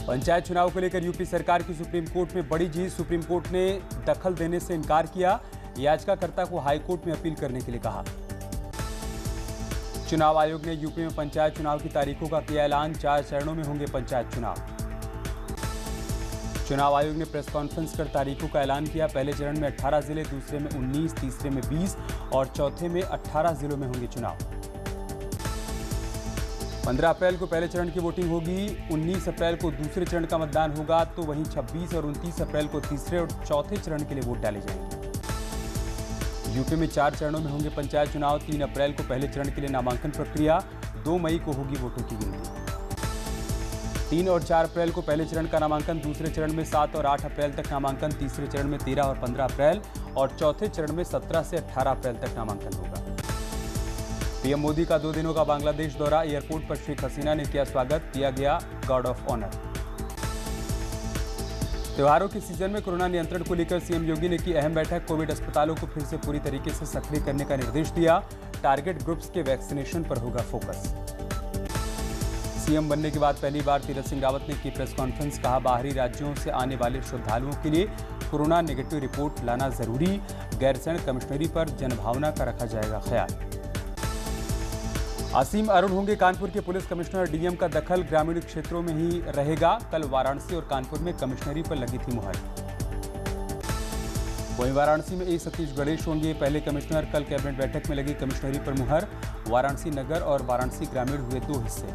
पंचायत चुनाव को लेकर यूपी सरकार की सुप्रीम कोर्ट में बड़ी जीत। सुप्रीम कोर्ट ने दखल देने से इनकार किया। याचिकाकर्ता को हाई कोर्ट में अपील करने के लिए कहा। चुनाव आयोग ने यूपी में पंचायत चुनाव की तारीखों का किया ऐलान। 4 चरणों में होंगे पंचायत चुनाव। चुनाव आयोग ने प्रेस कॉन्फ्रेंस कर तारीखों का ऐलान किया। पहले चरण में 18 जिले, दूसरे में 19, तीसरे में 20 और चौथे में 18 जिलों में होंगे चुनाव। 15 अप्रैल को पहले चरण की वोटिंग होगी। 19 अप्रैल को दूसरे चरण का मतदान होगा, तो वहीं 26 और 29 अप्रैल को तीसरे और चौथे चरण के लिए वोट डाले जाएंगे। यूपी में 4 चरणों में होंगे पंचायत चुनाव। 3 अप्रैल को पहले चरण के लिए नामांकन प्रक्रिया, 2 मई को होगी वोटों की गिनती। 3 और 4 अप्रैल को पहले चरण का नामांकन, दूसरे चरण में 7 और 8 अप्रैल तक नामांकन, तीसरे चरण में 13 और 15 अप्रैल और चौथे चरण में 17 से 18 अप्रैल तक नामांकन होगा। पीएम मोदी का 2 दिनों का बांग्लादेश दौरा। एयरपोर्ट पर शेख हसीना ने किया स्वागत, दिया गया गार्ड ऑफ ऑनर। त्योहारों के सीजन में कोरोना नियंत्रण को लेकर सीएम योगी ने की अहम बैठक। कोविड अस्पतालों को फिर से पूरी तरीके से सक्रिय करने का निर्देश दिया। टारगेट ग्रुप्स के वैक्सीनेशन पर होगा फोकस। सीएम बनने के बाद पहली बार तीरथ सिंह रावत ने की प्रेस कॉन्फ्रेंस। कहा, बाहरी राज्यों से आने वाले श्रद्धालुओं के लिए कोरोना नेगेटिव रिपोर्ट लाना जरूरी। गैरसैंण कमिश्नरी पर जनभावना का रखा जाएगा ख्याल। असीम अरुण होंगे कानपुर के पुलिस कमिश्नर। डीएम का दखल ग्रामीण क्षेत्रों में ही रहेगा। कल वाराणसी और कानपुर में कमिश्नरी पर लगी थी मुहर। वहीं वाराणसी में ए सतीश गणेश होंगे पहले कमिश्नर। कल कैबिनेट बैठक में लगी कमिश्नरी पर मुहर। वाराणसी नगर और वाराणसी ग्रामीण हुए 2 हिस्से।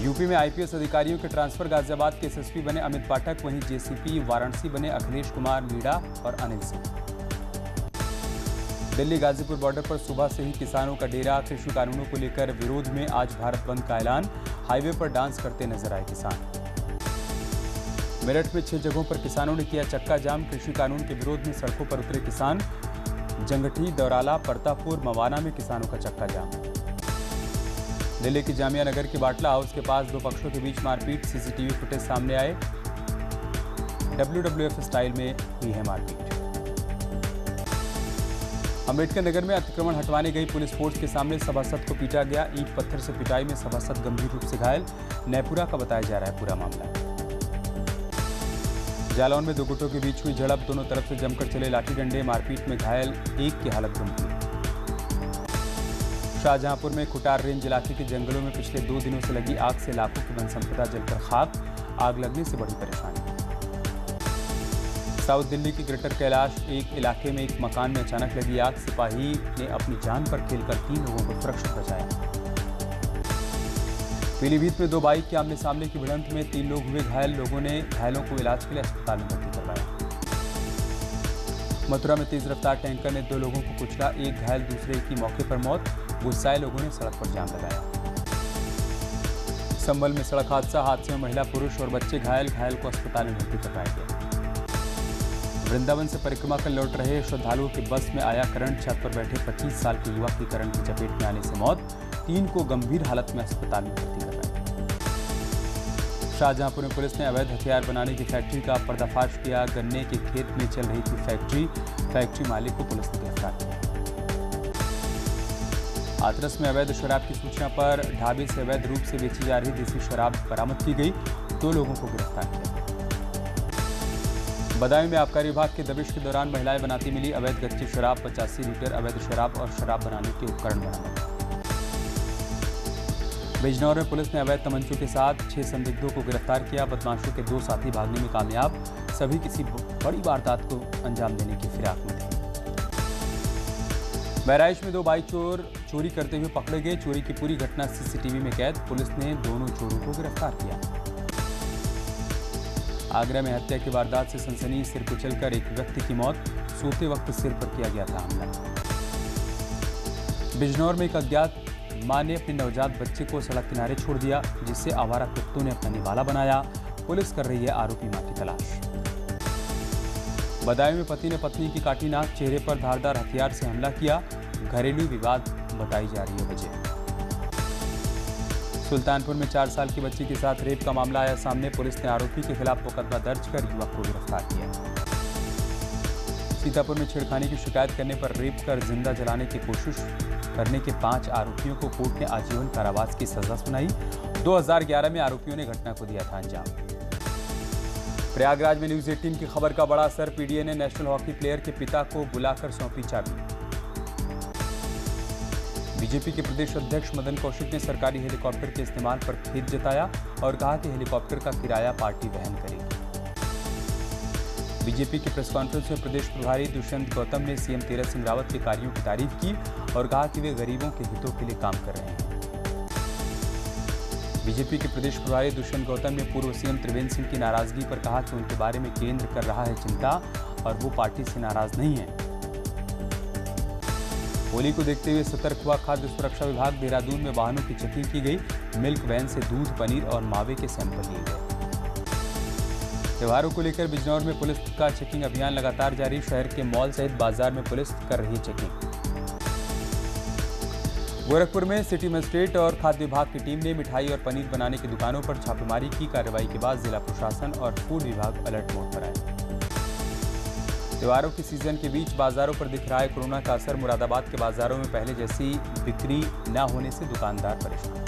यूपी में आईपीएस अधिकारियों के ट्रांसफर। गाजियाबाद के एसएसपी बने अमित पाठक, वहीं जेसीपी वाराणसी बने अखिलेश कुमार मीणा और अनिल सिंह। दिल्ली गाजीपुर बॉर्डर पर सुबह से ही किसानों का डेरा। कृषि कानूनों को लेकर विरोध में आज भारत बंद का ऐलान। हाईवे पर डांस करते नजर आए किसान। मेरठ में 6 जगहों पर किसानों ने किया चक्का जाम। कृषि कानून के विरोध में सड़कों पर उतरे किसान। जंगठी, दौराला, परतापुर, मवाना में किसानों का चक्का जाम। दिल्ली की जामिया नगर के बाटला हाउस के पास 2 पक्षों के बीच मारपीट। सीसीटीवी फुटेज सामने आए। WWF स्टाइल में हुई है मारपीट। अम्बेडकर नगर में अतिक्रमण हटवाने गई पुलिस फोर्स के सामने सभासद को पीटा गया। ईंट पत्थर से पिटाई में सभासद गंभीर रूप से घायल। नैपुरा का बताया जा रहा है पूरा मामला। जालौन में 2 गुटों के बीच हुई झड़प। दोनों तरफ से जमकर चले लाठी डंडे। मारपीट में घायल एक की हालत गंभीर। शाहजहांपुर में खुटार रेंज इलाके के जंगलों में पिछले 2 दिनों से लगी आग से लाखों की वन संपदा जलकर खाक। आग लगने से बड़ी परेशानी। साउथ दिल्ली की ग्रेटर कैलाश एक इलाके में एक मकान में अचानक लगी आग। सिपाही ने अपनी जान पर खेलकर 3 लोगों को सुरक्षित बचाया। पीलीभीत में 2 बाइक के आमने सामने की भिड़ंत में 3 लोग हुए घायल। लोगों ने घायलों को इलाज के लिए अस्पताल में भर्ती करवाया। मथुरा में तेज रफ्तार टैंकर ने 2 लोगों को कुचला। एक घायल, दूसरे की मौके पर मौत। गुस्साए लोगों ने सड़क पर जाम लगाया। संभल में सड़क हादसा। हादसे में महिला, पुरुष और बच्चे घायल। घायल को अस्पताल में भर्ती करवाया गया। वृंदावन से परिक्रमा कर लौट रहे श्रद्धालुओं की बस में आया करंट। छत पर बैठे 25 साल के युवक की करंट की चपेट में आने से मौत। 3 को गंभीर हालत में अस्पताल में भर्ती करवाया। शाहजहांपुर में पुलिस ने अवैध हथियार बनाने की फैक्ट्री का पर्दाफाश किया। गन्ने के खेत में चल रही थी फैक्ट्री मालिक को पुलिस ने गिरफ्तार किया। हाथरस में अवैध शराब की सूचना पर ढाबे से अवैध रूप से बेची जा रही देसी शराब बरामद की गई। 2 लोगों को गिरफ्तार किया। बदायूं में आबकारी विभाग के दबिश के दौरान महिलाएं बनाती मिली अवैध कच्ची शराब। 85 लीटर अवैध शराब और शराब बनाने के उपकरण बरामद। बिजनौर में पुलिस ने अवैध तमंचों के साथ 6 संदिग्धों को गिरफ्तार किया। बदमाशों के 2 साथी भागने में कामयाब। सभी किसी बड़ी वारदात को अंजाम देने की फिराक में थे। बहराइच में 2 बाइक चोर चोरी करते हुए पकड़े गए। चोरी की पूरी घटना सीसीटीवी में कैद। पुलिस ने दोनों चोरों को गिरफ्तार किया। आगरा में हत्या की वारदात से सनसनी। सिर कुचलकर एक व्यक्ति की मौत। सोते वक्त सिर पर किया गया था हमला। बिजनौर में एक अज्ञात मां ने अपने नवजात बच्चे को सड़क किनारे छोड़ दिया, जिससे आवारा कुत्तों ने अपना निवाला बनाया। पुलिस कर रही है आरोपी मां की तलाश। बदायूं में पति ने पत्नी की काटी नाक। चेहरे पर धारदार हथियार से हमला किया। घरेलू विवाद बताई जा रही है वजह। सुल्तानपुर में 4 साल की बच्ची के साथ रेप का मामला आया सामने। पुलिस ने आरोपी के खिलाफ मुकदमा दर्ज कर युवक को गिरफ्तार किया। सीतापुर में छेड़खानी की शिकायत करने पर रेप कर जिंदा जलाने की कोशिश। करने के 5 आरोपियों को कोर्ट ने आजीवन कारावास की सजा सुनाई। 2011 में आरोपियों ने घटना को दिया था अंजाम। प्रयागराज में न्यूज 18 की खबर का बड़ा असर। पीडीए ने नेशनल हॉकी प्लेयर के पिता को बुलाकर सौंपी चाबी। बीजेपी के प्रदेश अध्यक्ष मदन कौशिक ने सरकारी हेलीकॉप्टर के इस्तेमाल पर खेद जताया और कहा कि हेलीकॉप्टर का किराया पार्टी वहन करेगी। बीजेपी की प्रेस कॉन्फ्रेंस में प्रदेश प्रभारी दुष्यंत गौतम ने सीएम तीरथ सिंह रावत के कार्यों की तारीफ की और कहा कि वे गरीबों के हितों के लिए काम कर रहे हैं। बीजेपी के प्रदेश प्रभारी दुष्यंत गौतम ने पूर्व सीएम त्रिवेंद्र सिंह की नाराजगी पर कहा कि उनके बारे में केंद्र कर रहा है चिंता और वो पार्टी से नाराज नहीं है। होली को देखते हुए सतर्क हुआ खाद्य सुरक्षा विभाग। देहरादून में वाहनों की चेकिंग की गई। मिल्क वैन से दूध, पनीर और मावे के सैंपल लिए गए। त्योहारों को लेकर बिजनौर में पुलिस का चेकिंग अभियान लगातार जारी। शहर के मॉल सहित बाजार में पुलिस कर रही चेकिंग। गोरखपुर में सिटी मजिस्ट्रेट और खाद्य विभाग की टीम ने मिठाई और पनीर बनाने की दुकानों पर छापेमारी की। कार्रवाई के बाद जिला प्रशासन और फूड विभाग अलर्ट मोड पर आए। त्योहारों के सीजन के बीच बाजारों पर दिख रहा है कोरोना का असर। मुरादाबाद के बाजारों में पहले जैसी बिक्री न होने से दुकानदार परेशान।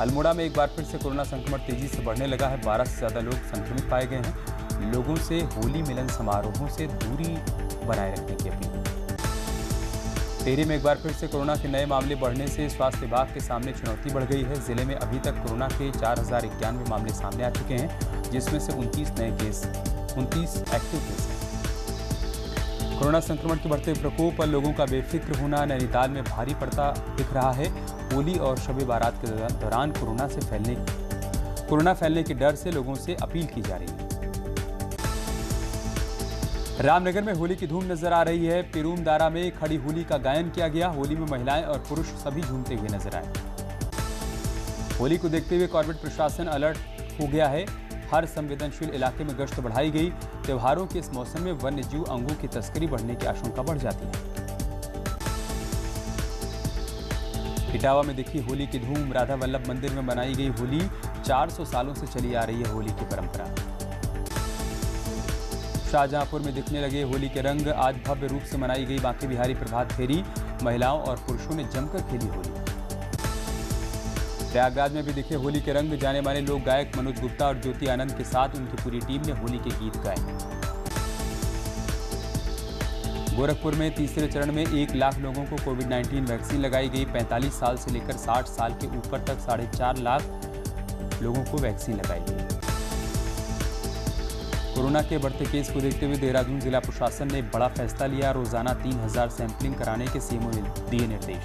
अल्मोड़ा में एक बार फिर से कोरोना संक्रमण तेजी से बढ़ने लगा है। 12 से ज्यादा लोग संक्रमित पाए गए हैं। लोगों से होली मिलन समारोहों से दूरी बनाए रखने की अपील। टिहरी में एक बार फिर से कोरोना के नए मामले बढ़ने से स्वास्थ्य विभाग के सामने चुनौती बढ़ गई है। जिले में अभी तक कोरोना के 4091 मामले सामने आ चुके हैं, जिसमें से 29 एक्टिव केस हैं। कोरोना संक्रमण के बढ़ते प्रकोप पर लोगों का बेफिक्र होना नैनीताल में भारी पड़ता दिख रहा है। होली और शब बारात के दौरान कोरोना फैलने के डर से लोगों से अपील की जा रही है। रामनगर में होली की धूम नजर आ रही है। पिरूमदारा में खड़ी होली का गायन किया गया। होली में महिलाएं और पुरुष सभी झूमते हुए नजर आए। होली को देखते हुए कॉर्बेट प्रशासन अलर्ट हो गया है। हर संवेदनशील इलाके में गश्त बढ़ाई गई। त्योहारों के इस मौसम में वन्यजीव अंगों की तस्करी बढ़ने की आशंका बढ़ जाती है। इटावा में दिखी होली की धूम। राधा वल्लभ मंदिर में मनाई गई होली। 400 सालों से चली आ रही है होली की परंपरा। शाहजहांपुर में दिखने लगे होली के रंग। आज भव्य रूप से मनाई गई बांके बिहारी प्रभात फेरी। महिलाओं और पुरुषों ने जमकर खेली होली। प्रयागराज में भी दिखे होली के रंग। जाने माने लोक गायक मनोज गुप्ता और ज्योति आनंद के साथ उनकी पूरी टीम ने होली के गीत गाए। गोरखपुर में तीसरे चरण में 1 लाख लोगों को कोविड-19 वैक्सीन लगाई गई। 45 साल से लेकर 60 साल के ऊपर तक 4.5 लाख लोगों को वैक्सीन लगाई गई। कोरोना के बढ़ते केस को देखते हुए देहरादून जिला प्रशासन ने बड़ा फैसला लिया। रोजाना 3000 सैंपलिंग कराने के सीएमओ ने दिए निर्देश।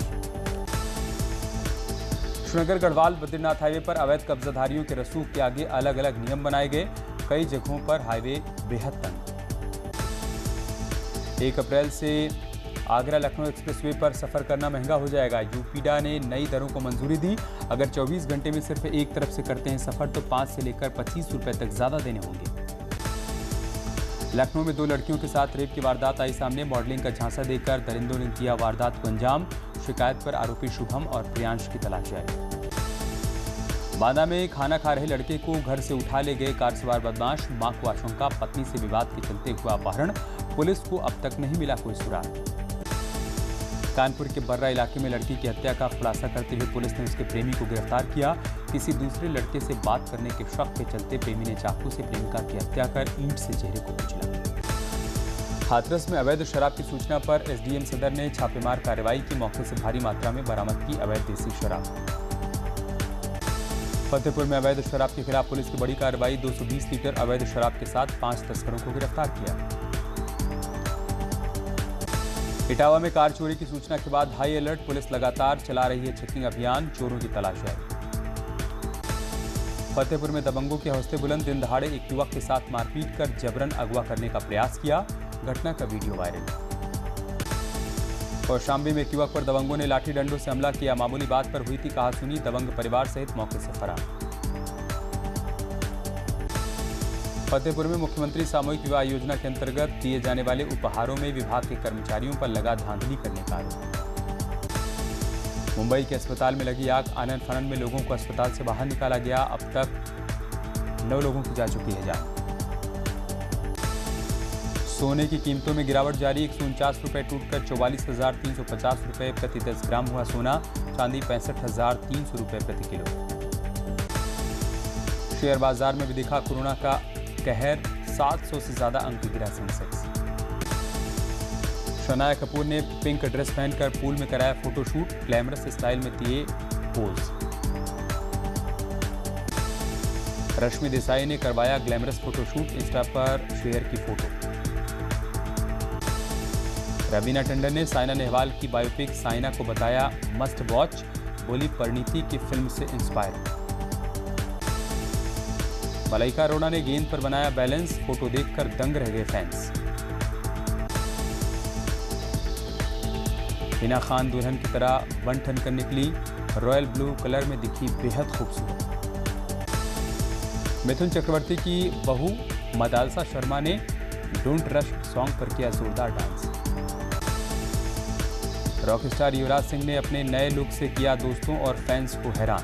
श्रीनगर गढ़वाल बद्रीनाथ हाईवे पर अवैध कब्जाधारियों के रसूख के आगे अलग अलग नियम बनाए गए। कई जगहों पर हाईवे बेहद तंग। 1 अप्रैल से आगरा लखनऊ एक्सप्रेसवे पर सफर करना महंगा हो जाएगा। यूपीडा ने नई दरों को मंजूरी दी। अगर 24 घंटे में सिर्फ एक तरफ से करते हैं सफर तो 5 से लेकर 25 रुपए तक ज्यादा देने होंगे। लखनऊ में 2 लड़कियों के साथ रेप की वारदात आई सामने। मॉडलिंग का झांसा देकर दरिंदों ने दिया वारदात को अंजाम। शिकायत पर आरोपी शुभम और प्रियांश की तलाश जारी। बांदा में खाना खा रहे लड़के को घर से उठा ले गए कार सवार बदमाश। मां को आशंका पत्नी से विवाद के चलते हुआ अपहरण। पुलिस को अब तक नहीं मिला कोई सुराग। कानपुर के बर्रा इलाके में लड़की की हत्या का खुलासा करते हुए पुलिस ने उसके प्रेमी को गिरफ्तार किया। किसी दूसरे लड़के से बात करने के शक के चलते प्रेमी ने चाकू से प्रेमिका की हत्या कर ईंट से चेहरे को कुचला। हाथरस में अवैध शराब की सूचना पर एसडीएम सदर ने छापेमार कार्रवाई की। मौके से भारी मात्रा में बरामद की अवैध देसी शराब। फतेहपुर में अवैध शराब के खिलाफ पुलिस की बड़ी कार्रवाई। 220 लीटर अवैध शराब के साथ 5 तस्करों को गिरफ्तार किया। इटावा में कार चोरी की सूचना के बाद हाई अलर्ट। पुलिस लगातार चला रही है चेकिंग अभियान। चोरों की तलाश जारी। फतेहपुर में दबंगों के हौसले बुलंद। दिन दहाड़े एक युवक के साथ मारपीट कर जबरन अगवा करने का प्रयास किया। घटना का वीडियो वायरल। कौशाम्बी में एक युवक पर दबंगों ने लाठी डंडों से हमला किया। मामूली बात पर हुई थी कहासुनी। दबंग परिवार सहित मौके से फरार। फतेहपुर में मुख्यमंत्री सामूहिक विवाह योजना के अंतर्गत दिए जाने वाले उपहारों में विभाग के कर्मचारियों पर लगा धांधली करने का आरोप। मुंबई के अस्पताल में लगी आग। आनन फानन में लोगों को अस्पताल से बाहर निकाला गया। अब तक 9 लोगों की जा चुकी है जान। सोने की कीमतों में गिरावट जारी, 149 रुपये टूटकर 44,350 रुपये प्रति 10 ग्राम हुआ सोना। चांदी 65,300 रुपये प्रति किलो। शेयर बाजार में भी दिखा कोरोना का कहर, 700 से ज्यादा अंक गिरा सेंसेक्स। शनाया कपूर ने पिंक ड्रेस पहनकर पूल में कराया फोटोशूट, ग्लैमरस स्टाइल में दिए पोज। रश्मि देसाई ने करवाया ग्लैमरस फोटोशूट, इंस्टा पर शेयर की फोटो। रवीना टंडन ने साइना नेहवाल की बायोपिक साइना को बताया मस्ट वॉच, बोली परिणीति की फिल्म से इंस्पायर। मलाइका अरोड़ा ने गेंद पर बनाया बैलेंस, फोटो देखकर दंग रह गए फैंस। हिना खान दुल्हन की तरह वन ठन करने निकली, रॉयल ब्लू कलर में दिखी बेहद खूबसूरत। मिथुन चक्रवर्ती की बहू मदालसा शर्मा ने डोंट रश सॉन्ग पर किया जोरदार डांस। रॉकस्टार युवराज सिंह ने अपने नए लुक से किया दोस्तों और फैंस को हैरान।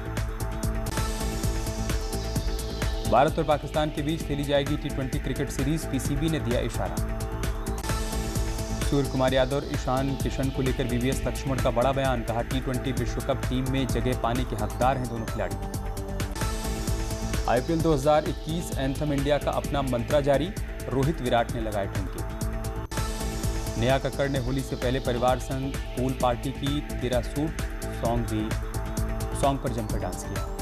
भारत और पाकिस्तान के बीच खेली जाएगी T20 क्रिकेट सीरीज, पीसीबी ने दिया इशारा। सूर्य कुमार यादव और ईशान किशन को लेकर वीवीएस लक्ष्मण का बड़ा बयान, कहा T20 विश्व कप टीम में जगह पाने के हकदार हैं दोनों खिलाड़ी। आईपीएल 2021 एंथम इंडिया का अपना मंत्रा जारी, रोहित विराट ने लगाए ठुमके। नेहा कक्कड़ ने होली से पहले परिवार संग पूल पार्टी की, तेरा सूट सॉन्ग पर जमकर डांस किया।